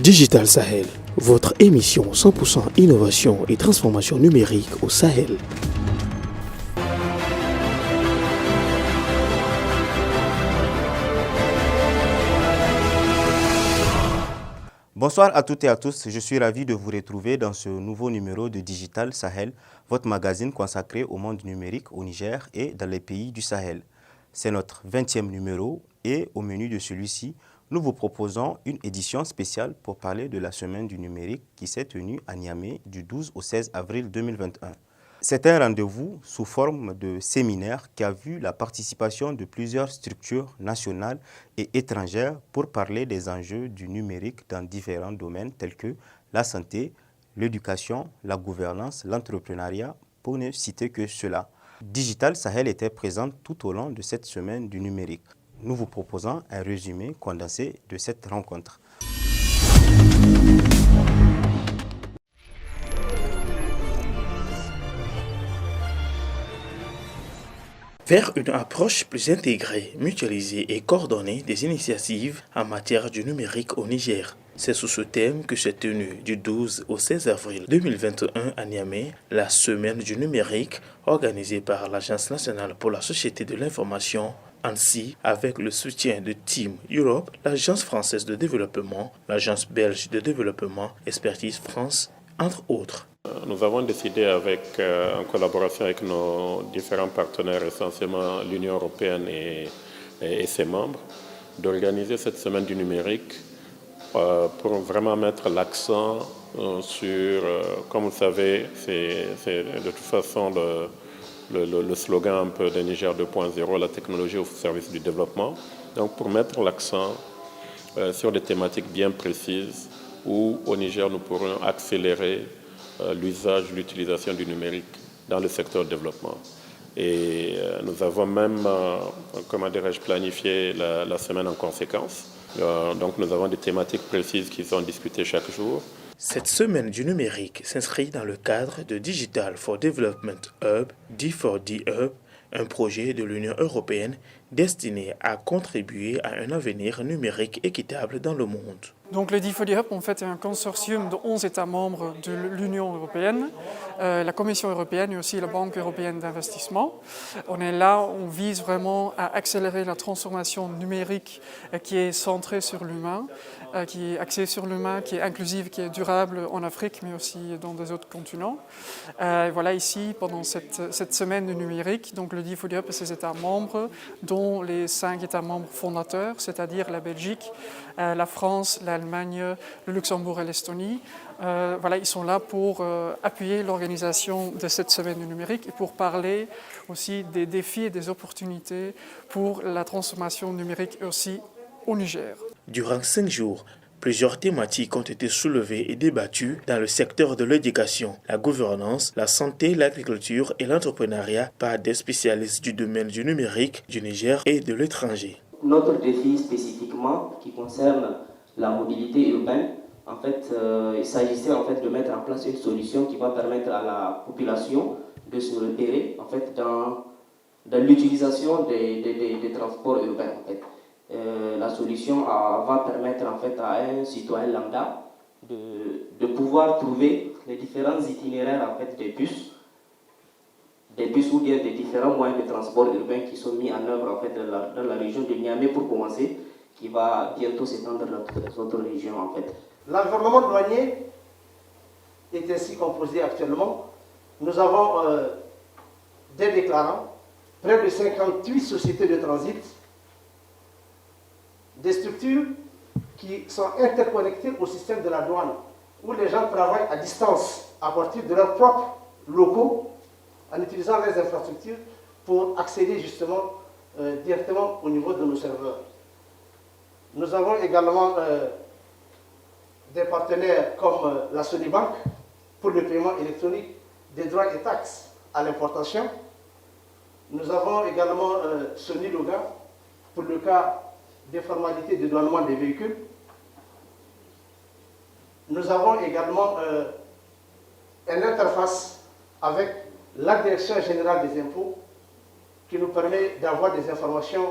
Digital Sahel, votre émission 100% innovation et transformation numérique au Sahel. Bonsoir à toutes et à tous, je suis ravi de vous retrouver dans ce nouveau numéro de Digital Sahel, votre magazine consacré au monde numérique au Niger et dans les pays du Sahel. C'est notre 20e numéro et au menu de celui-ci, nous vous proposons une édition spéciale pour parler de la semaine du numérique qui s'est tenue à Niamey du 12 au 16 avril 2021. C'est un rendez-vous sous forme de séminaire qui a vu la participation de plusieurs structures nationales et étrangères pour parler des enjeux du numérique dans différents domaines tels que la santé, l'éducation, la gouvernance, l'entrepreneuriat, pour ne citer que cela. Digital Sahel était présente tout au long de cette semaine du numérique. Nous vous proposons un résumé condensé de cette rencontre. Vers une approche plus intégrée, mutualisée et coordonnée des initiatives en matière du numérique au Niger. C'est sous ce thème que s'est tenue du 12 au 16 avril 2021 à Niamey la semaine du numérique organisée par l'Agence nationale pour la société de l'information ANSSI avec le soutien de Team Europe, l'Agence française de développement, l'Agence belge de développement, Expertise France, entre autres. Nous avons décidé, en collaboration avec nos différents partenaires, essentiellement l'Union européenne et ses membres, d'organiser cette semaine du numérique pour vraiment mettre l'accent sur, comme vous le savez, c'est de toute façon le slogan un peu de Niger 2.0, la technologie au service du développement. Donc pour mettre l'accent sur des thématiques bien précises où au Niger nous pourrons accélérer l'usage, l'utilisation du numérique dans le secteur du développement. Et nous avons même, planifié la semaine en conséquence. Donc nous avons des thématiques précises qui sont discutées chaque jour. Cette semaine du numérique s'inscrit dans le cadre de Digital for Development Hub, D4D Hub, un projet de l'Union européenne destiné à contribuer à un avenir numérique équitable dans le monde. Donc le D4D Hub en fait, est un consortium de 11 États membres de l'Union européenne, la Commission européenne et aussi la Banque européenne d'investissement. On est là, on vise vraiment à accélérer la transformation numérique qui est centrée sur l'humain, qui est axée sur l'humain, qui est inclusive, qui est durable en Afrique mais aussi dans des autres continents. Voilà ici, pendant cette semaine du numérique, donc le D4D Hub et ses États membres, dont les 5 États membres fondateurs, c'est-à-dire la Belgique, la France, l'Allemagne, le Luxembourg et l'Estonie. Ils sont là pour appuyer l'organisation de cette semaine du numérique et pour parler aussi des défis et des opportunités pour la transformation numérique aussi au Niger. Durant 5 jours, plusieurs thématiques ont été soulevées et débattues dans le secteur de l'éducation, la gouvernance, la santé, l'agriculture et l'entrepreneuriat par des spécialistes du domaine du numérique, du Niger et de l'étranger. Notre défi spécifiquement qui concerne la mobilité urbaine, en fait, il s'agissait en fait de mettre en place une solution qui va permettre à la population de se repérer en fait dans l'utilisation des transports urbains. En fait. La solution va permettre en fait à un citoyen lambda de pouvoir trouver les différents itinéraires en fait des bus ou bien des différents moyens de transport urbain qui sont mis en œuvre en fait dans la région de Niamey pour commencer, qui va bientôt s'étendre dans toutes les autres régions en fait. L'environnement douanier est ainsi composé actuellement. Nous avons des déclarants, près de 58 sociétés de transit, des structures qui sont interconnectées au système de la douane, où les gens travaillent à distance à partir de leurs propres locaux, en utilisant les infrastructures pour accéder justement directement au niveau de nos serveurs. Nous avons également des partenaires comme la Sonibank pour le paiement électronique des droits et taxes à l'importation. Nous avons également Sony Loga pour le cas des formalités de douanement des véhicules. Nous avons également une interface avec la Direction générale des impôts qui nous permet d'avoir des informations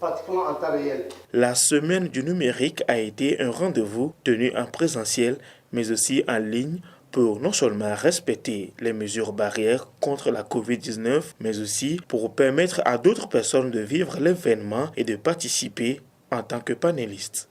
pratiquement en temps réel. La semaine du numérique a été un rendez-vous tenu en présentiel, mais aussi en ligne, pour non seulement respecter les mesures barrières contre la COVID-19, mais aussi pour permettre à d'autres personnes de vivre l'événement et de participer en tant que panélistes.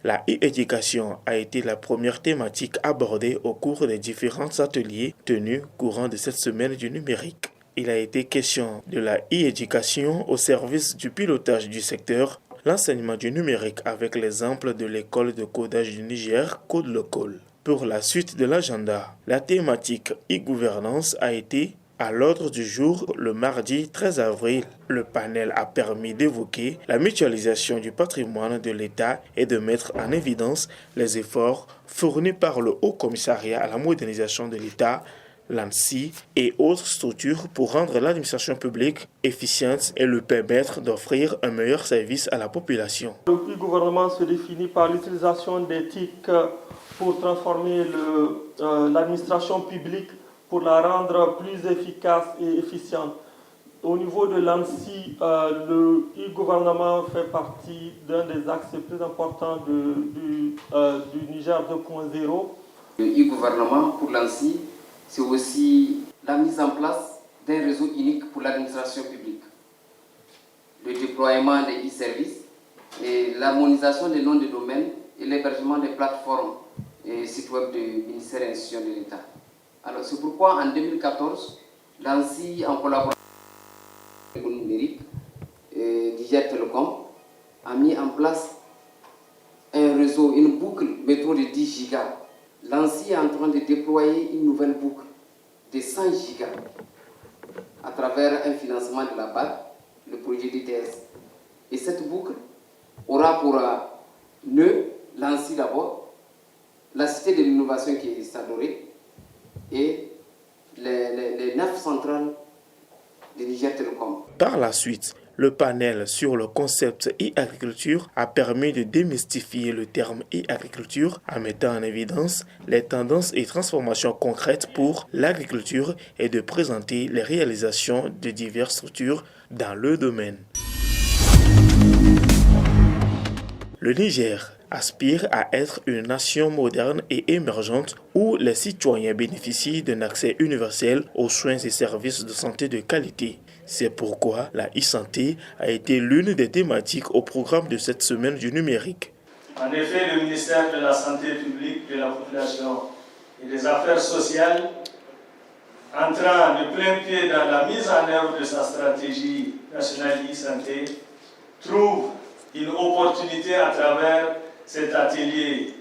La e-éducation a été la première thématique abordée au cours des différents ateliers tenus courant de cette semaine du numérique. Il a été question de la e-éducation au service du pilotage du secteur, l'enseignement du numérique avec l'exemple de l'école de codage du Niger, Code Local. Pour la suite de l'agenda, la thématique e-gouvernance a été à l'ordre du jour le mardi 13 avril. Le panel a permis d'évoquer la mutualisation du patrimoine de l'État et de mettre en évidence les efforts fournis par le Haut Commissariat à la modernisation de l'État, l'ANSSI et autres structures pour rendre l'administration publique efficiente et lui permettre d'offrir un meilleur service à la population. Le e-gouvernement se définit par l'utilisation des TIC pour transformer l'administration publique, pour la rendre plus efficace et efficiente. Au niveau de l'ANSSI, le e-gouvernement fait partie d'un des axes les plus importants du Niger 2.0. Le e-gouvernement pour l'ANSSI, c'est aussi la mise en place d'un réseau unique pour l'administration publique, le déploiement des e-services et l'harmonisation des noms de domaine et l'hébergement des plateformes et sites web du ministère et institutions de l'État. Alors c'est pourquoi en 2014, l'ANSSI, en collaboration avec le numérique et Niger Telecom, a mis en place un réseau, une boucle métro de 10 gigas. L'ANSSI est en train de déployer une nouvelle boucle de 100 gigas à travers un financement de la BAD, le projet DTS. Et cette boucle aura pour nœud l'ANSSI d'abord, la cité de l'innovation qui est Sadoré et les 9 centrales de Niger Telecom. Par la suite, le panel sur le concept e-agriculture a permis de démystifier le terme e-agriculture en mettant en évidence les tendances et transformations concrètes pour l'agriculture et de présenter les réalisations de diverses structures dans le domaine. Le Niger aspire à être une nation moderne et émergente où les citoyens bénéficient d'un accès universel aux soins et services de santé de qualité. C'est pourquoi la e-santé a été l'une des thématiques au programme de cette semaine du numérique. En effet, le ministère de la Santé publique, de la Population et des Affaires sociales, entrant de plein pied dans la mise en œuvre de sa stratégie nationale e-santé, trouve une opportunité à travers cet atelier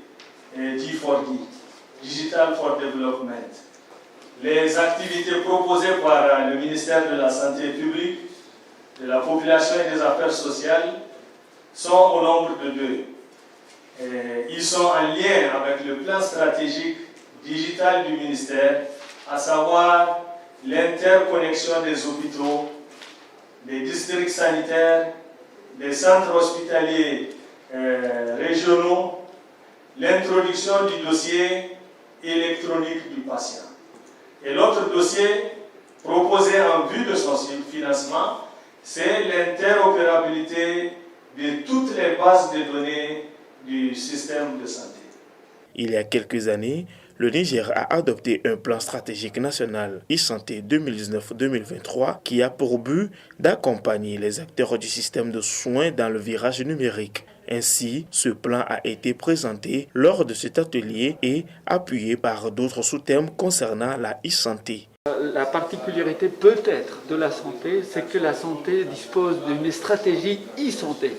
D4D, Digital for Development. Les activités proposées par le ministère de la Santé publique, de la Population et des Affaires sociales sont au nombre de 2. Ils sont en lien avec le plan stratégique digital du ministère, à savoir l'interconnexion des hôpitaux, des districts sanitaires, des centres hospitaliers régionaux, l'introduction du dossier électronique du patient. Et l'autre dossier proposé en vue de son financement, c'est l'interopérabilité de toutes les bases de données du système de santé. Il y a quelques années, le Niger a adopté un plan stratégique national e-santé 2019-2023 qui a pour but d'accompagner les acteurs du système de soins dans le virage numérique. Ainsi, ce plan a été présenté lors de cet atelier et appuyé par d'autres sous-thèmes concernant la e-santé. La particularité peut-être de la santé, c'est que la santé dispose d'une stratégie e-santé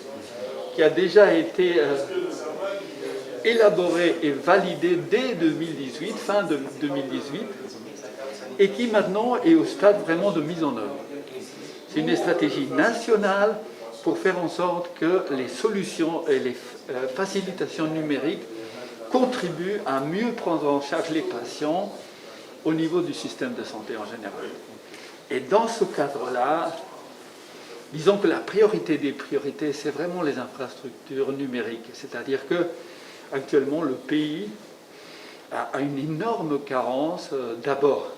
qui a déjà été élaborée et validée dès 2018, fin de 2018, et qui maintenant est au stade vraiment de mise en œuvre. C'est une stratégie nationale pour faire en sorte que les solutions et les facilitations numériques contribuent à mieux prendre en charge les patients au niveau du système de santé en général. Et dans ce cadre-là, disons que la priorité des priorités, c'est vraiment les infrastructures numériques. C'est-à-dire que actuellement, le pays a une énorme carence, d'abord,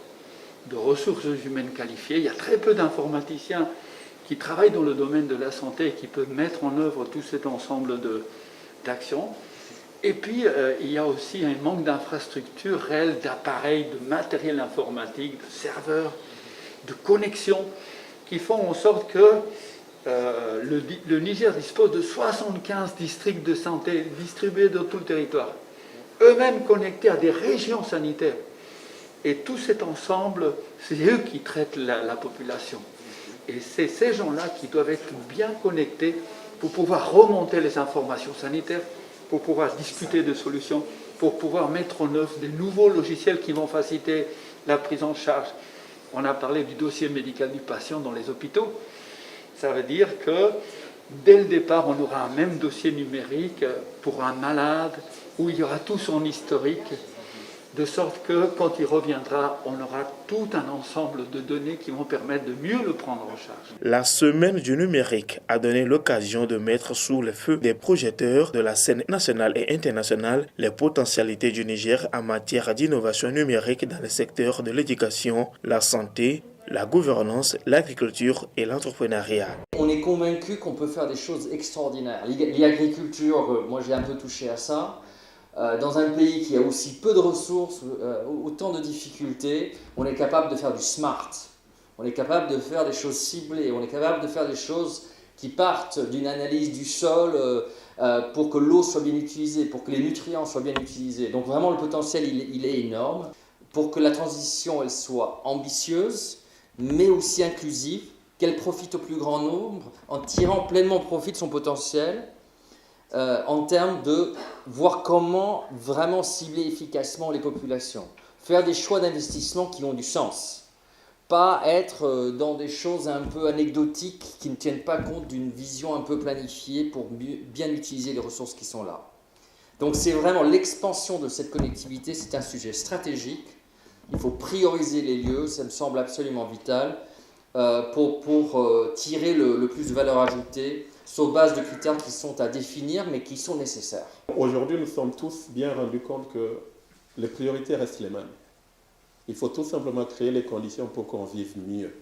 de ressources humaines qualifiées. Il y a très peu d'informaticiens qui travaillent dans le domaine de la santé et qui peuvent mettre en œuvre tout cet ensemble d'actions. Et puis, il y a aussi un manque d'infrastructures réelles, d'appareils, de matériel informatique, de serveurs, de connexions, qui font en sorte que le Niger dispose de 75 districts de santé distribués dans tout le territoire, eux-mêmes connectés à des régions sanitaires. Et tout cet ensemble, c'est eux qui traitent la population. Et c'est ces gens-là qui doivent être bien connectés pour pouvoir remonter les informations sanitaires, pour pouvoir discuter de solutions, pour pouvoir mettre en œuvre des nouveaux logiciels qui vont faciliter la prise en charge. On a parlé du dossier médical du patient dans les hôpitaux. Ça veut dire que dès le départ, on aura un même dossier numérique pour un malade, où il y aura tout son historique, de sorte que quand il reviendra, on aura tout un ensemble de données qui vont permettre de mieux le prendre en charge. La semaine du numérique a donné l'occasion de mettre sous le feu des projecteurs de la scène nationale et internationale les potentialités du Niger en matière d'innovation numérique dans les secteurs de l'éducation, la santé, la gouvernance, l'agriculture et l'entrepreneuriat. On est convaincu qu'on peut faire des choses extraordinaires. L'agriculture, moi j'ai un peu touché à ça. Dans un pays qui a aussi peu de ressources, autant de difficultés, on est capable de faire du smart. On est capable de faire des choses ciblées. On est capable de faire des choses qui partent d'une analyse du sol pour que l'eau soit bien utilisée, pour que les nutriments soient bien utilisés. Donc vraiment le potentiel il est énorme pour que la transition elle soit ambitieuse, mais aussi inclusive, qu'elle profite au plus grand nombre en tirant pleinement profit de son potentiel. En termes de voir comment vraiment cibler efficacement les populations. Faire des choix d'investissement qui ont du sens. Pas être dans des choses un peu anecdotiques qui ne tiennent pas compte d'une vision un peu planifiée pour bien utiliser les ressources qui sont là. Donc c'est vraiment l'expansion de cette connectivité, c'est un sujet stratégique. Il faut prioriser les lieux, ça me semble absolument vital pour tirer le plus de valeur ajoutée sur base de critères qui sont à définir, mais qui sont nécessaires. Aujourd'hui, nous sommes tous bien rendus compte que les priorités restent les mêmes. Il faut tout simplement créer les conditions pour qu'on vive mieux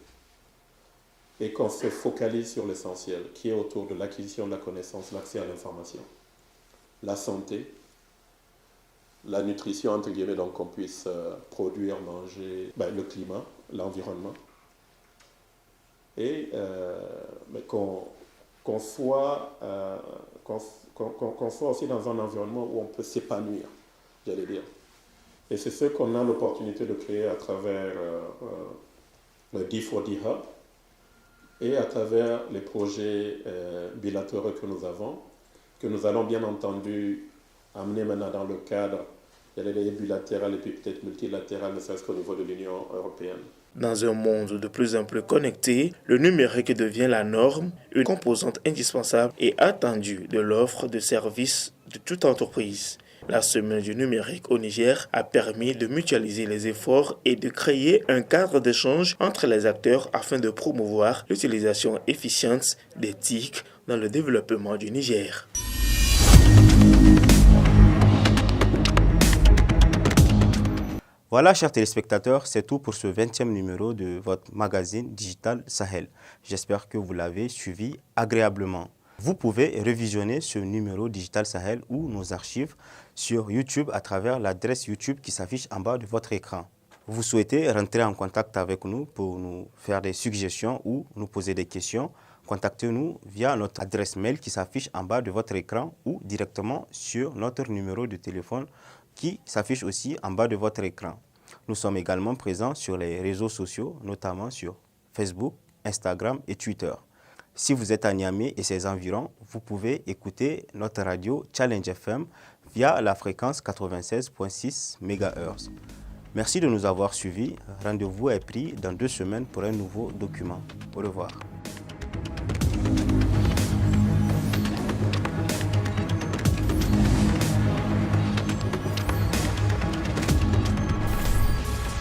et qu'on se focalise sur l'essentiel, qui est autour de l'acquisition de la connaissance, l'accès à l'information, la santé, la nutrition, entre guillemets, donc qu'on puisse produire, manger, le climat, l'environnement, et qu'on soit aussi dans un environnement où on peut s'épanouir, j'allais dire. Et c'est ce qu'on a l'opportunité de créer à travers le D4D Hub et à travers les projets bilatéraux que nous allons bien entendu amener maintenant dans le cadre, j'allais dire, bilatéral et puis peut-être multilatéral, ne serait-ce qu'au niveau de l'Union européenne. Dans un monde de plus en plus connecté, le numérique devient la norme, une composante indispensable et attendue de l'offre de services de toute entreprise. La semaine du numérique au Niger a permis de mutualiser les efforts et de créer un cadre d'échange entre les acteurs afin de promouvoir l'utilisation efficiente des TIC dans le développement du Niger. Voilà, chers téléspectateurs, c'est tout pour ce 20e numéro de votre magazine Digital Sahel. J'espère que vous l'avez suivi agréablement. Vous pouvez revisionner ce numéro Digital Sahel ou nos archives sur YouTube à travers l'adresse YouTube qui s'affiche en bas de votre écran. Vous souhaitez rentrer en contact avec nous pour nous faire des suggestions ou nous poser des questions, contactez-nous via notre adresse mail qui s'affiche en bas de votre écran ou directement sur notre numéro de téléphone qui s'affiche aussi en bas de votre écran. Nous sommes également présents sur les réseaux sociaux, notamment sur Facebook, Instagram et Twitter. Si vous êtes à Niamey et ses environs, vous pouvez écouter notre radio Challenge FM via la fréquence 96.6 MHz. Merci de nous avoir suivis. Rendez-vous est pris dans 2 semaines pour un nouveau document. Au revoir.